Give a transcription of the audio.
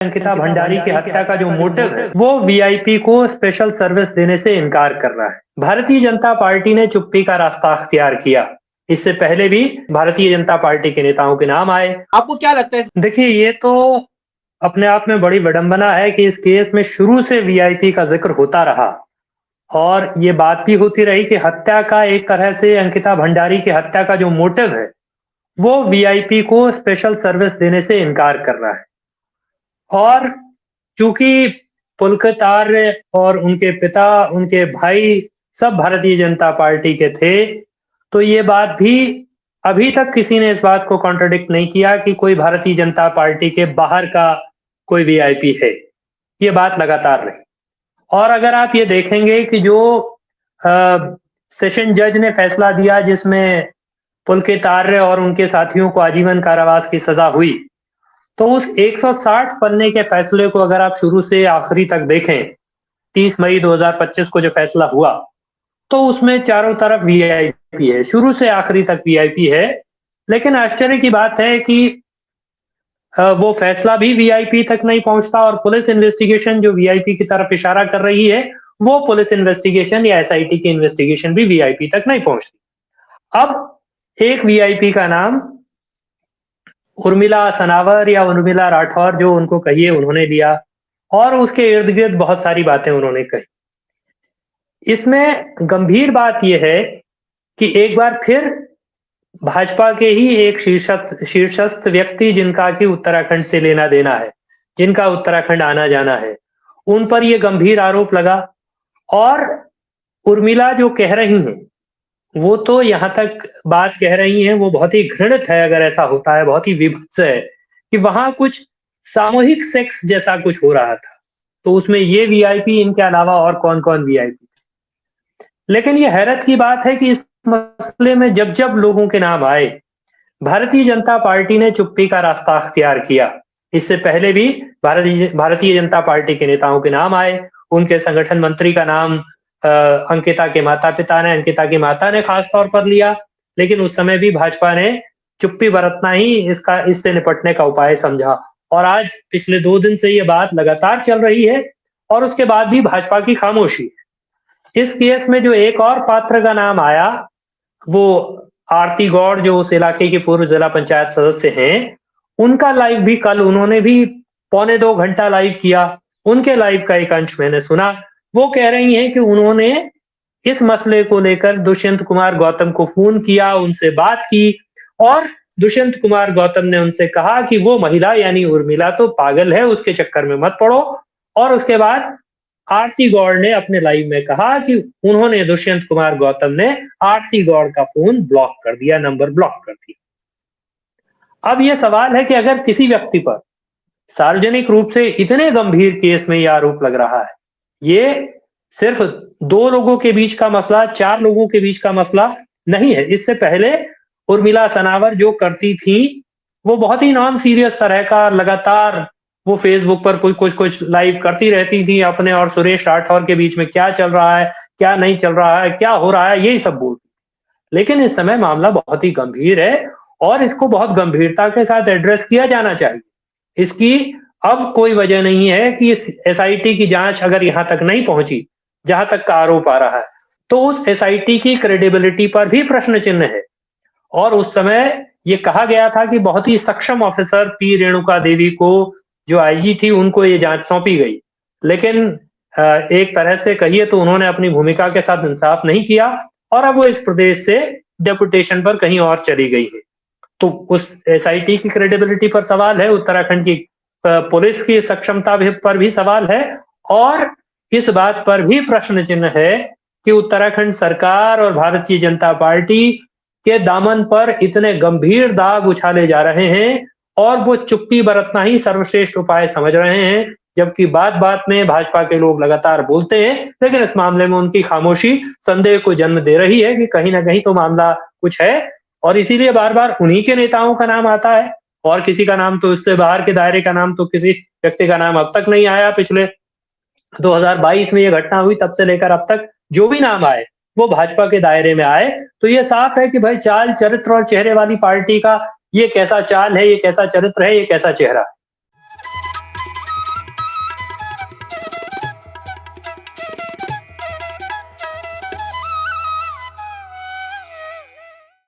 अंकिता भंडारी की हत्या का जो मोटिव है वो वीआईपी को स्पेशल सर्विस देने से इनकार कर रहा है। भारतीय जनता पार्टी ने चुप्पी का रास्ता अख्तियार किया। इससे पहले भी भारतीय जनता पार्टी के नेताओं के नाम आए। आपको क्या लगता है? देखिए, ये तो अपने आप में बड़ी विडंबना है कि इस केस में शुरू से वीआईपी का जिक्र होता रहा और ये बात भी होती रही कि हत्या का एक तरह से अंकिता भंडारी की हत्या का जो मोटिव है वो वीआईपी को स्पेशल सर्विस देने से इनकार कर रहा है। और चूंकि पुलकित आर्य और उनके पिता, उनके भाई सब भारतीय जनता पार्टी के थे, तो ये बात भी अभी तक किसी ने इस बात को कॉन्ट्रडिक्ट नहीं किया कि कोई भारतीय जनता पार्टी के बाहर का कोई वीआईपी है। ये बात लगातार रही। और अगर आप ये देखेंगे कि जो सेशन जज ने फैसला दिया जिसमें पुलकित आर्य और उनके साथियों को आजीवन कारावास की सजा हुई, तो उस 160 पन्ने के फैसले को अगर आप शुरू से आखिरी तक देखें, 30 मई 2025 को जो फैसला हुआ, तो उसमें चारों तरफ वीआईपी है, शुरू से आखिरी तक वीआईपी है। लेकिन आश्चर्य की बात है कि वो फैसला भी वीआईपी तक नहीं पहुंचता और पुलिस इन्वेस्टिगेशन जो वीआईपी की तरफ इशारा कर रही है, वो पुलिस इन्वेस्टिगेशन या एसआईटी की इन्वेस्टिगेशन भी वीआईपी तक नहीं पहुंचती। अब एक वीआईपी का नाम उर्मिला सनावर या उर्मिला राठौर, जो उनको कहिए, उन्होंने लिया और उसके इर्द गिर्द बहुत सारी बातें उन्होंने कही। इसमें गंभीर बात यह है कि एक बार फिर भाजपा के ही एक शीर्षस्थ व्यक्ति, जिनका कि उत्तराखंड से लेना देना है, जिनका उत्तराखंड आना जाना है, उन पर यह गंभीर आरोप लगा। और उर्मिला जो कह रही हैं, वो तो यहां तक बात कह रही हैं, वो बहुत ही घृणित है अगर ऐसा होता है, बहुत ही विभत्स है कि वहां कुछ सामूहिक सेक्स जैसा कुछ हो रहा था, तो उसमें ये वीआईपी, इनके अलावा और कौन कौन वीआईपी। लेकिन ये हैरत की बात है कि इस मसले में जब जब लोगों के नाम आए, भारतीय जनता पार्टी ने चुप्पी का रास्ता अख्तियार किया। इससे पहले भी भारतीय जनता पार्टी के नेताओं के नाम आए। उनके संगठन मंत्री का नाम अंकिता के अंकिता की माता ने खास तौर पर लिया, लेकिन उस समय भी भाजपा ने चुप्पी बरतना ही इससे निपटने का उपाय समझा। और आज पिछले 2 दिन से ये बात लगातार चल रही है और उसके बाद भी भाजपा की खामोशी। इस केस में जो एक और पात्र का नाम आया, वो आरती गौड़, जो उस इलाके की पूर्व जिला पंचायत सदस्य हैं, उनका लाइव भी कल उन्होंने भी 2.25 घंटा लाइव किया। उनके लाइव का एक अंश मैंने सुना। वो कह रही हैं कि उन्होंने इस मसले को लेकर दुष्यंत कुमार गौतम को फोन किया, उनसे बात की और दुष्यंत कुमार गौतम ने उनसे कहा कि वो महिला यानी उर्मिला तो पागल है, उसके चक्कर में मत पड़ो। और उसके बाद आरती गौड़ ने अपने लाइव में कहा कि उन्होंने, दुष्यंत कुमार गौतम ने आरती गौड़ का फोन ब्लॉक कर दिया, नंबर ब्लॉक कर दिया। अब यह सवाल है कि अगर किसी व्यक्ति पर सार्वजनिक रूप से इतने गंभीर केस में यह आरोप लग रहा है, ये सिर्फ 2 लोगों के बीच का मसला, 4 लोगों के बीच का मसला नहीं है। इससे पहले उर्मिला सनावर जो करती थी, वो बहुत ही नॉन सीरियस तरह का लगातार वो फेसबुक पर कुछ लाइव करती रहती थी अपने और सुरेश राठौर के बीच में क्या चल रहा है, क्या नहीं चल रहा है, क्या हो रहा है, यही सब बोलती। लेकिन इस समय मामला बहुत ही गंभीर है और इसको बहुत गंभीरता के साथ एड्रेस किया जाना चाहिए। इसकी अब कोई वजह नहीं है कि इस एसआईटी की जांच अगर यहां तक नहीं पहुंची, जहां तक का आरोप आ रहा है, तो उस एसआईटी की क्रेडिबिलिटी पर भी प्रश्न चिन्ह है। और उस समय ये कहा गया था कि बहुत ही सक्षम ऑफिसर पी रेणुका देवी को, जो आईजी थी, उनको ये जांच सौंपी गई। लेकिन एक तरह से कहिए तो उन्होंने अपनी भूमिका के साथ इंसाफ नहीं किया और अब वो इस प्रदेश से डेपुटेशन पर कहीं और चली गई है। तो उस एसआईटी की क्रेडिबिलिटी पर सवाल है, उत्तराखंड की पुलिस की सक्षमता पर भी सवाल है और इस बात पर भी प्रश्न चिन्ह है कि उत्तराखंड सरकार और भारतीय जनता पार्टी के दामन पर इतने गंभीर दाग उछाले जा रहे हैं और वो चुप्पी बरतना ही सर्वश्रेष्ठ उपाय समझ रहे हैं, जबकि बात बात में भाजपा के लोग लगातार बोलते हैं, लेकिन इस मामले में उनकी खामोशी संदेह को जन्म दे रही है कि कहीं ना कहीं तो मामला कुछ है। और इसीलिए बार बार उन्हीं के नेताओं का नाम आता है और किसी का नाम, तो इससे बाहर के दायरे का नाम, तो किसी व्यक्ति का नाम अब तक नहीं आया। पिछले 2022 में ये घटना हुई, तब से लेकर अब तक जो भी नाम आए वो भाजपा के दायरे में आए। तो ये साफ है कि भाई चाल, चरित्र और चेहरे वाली पार्टी का ये कैसा चाल है, ये कैसा चरित्र है, ये कैसा चेहरा है।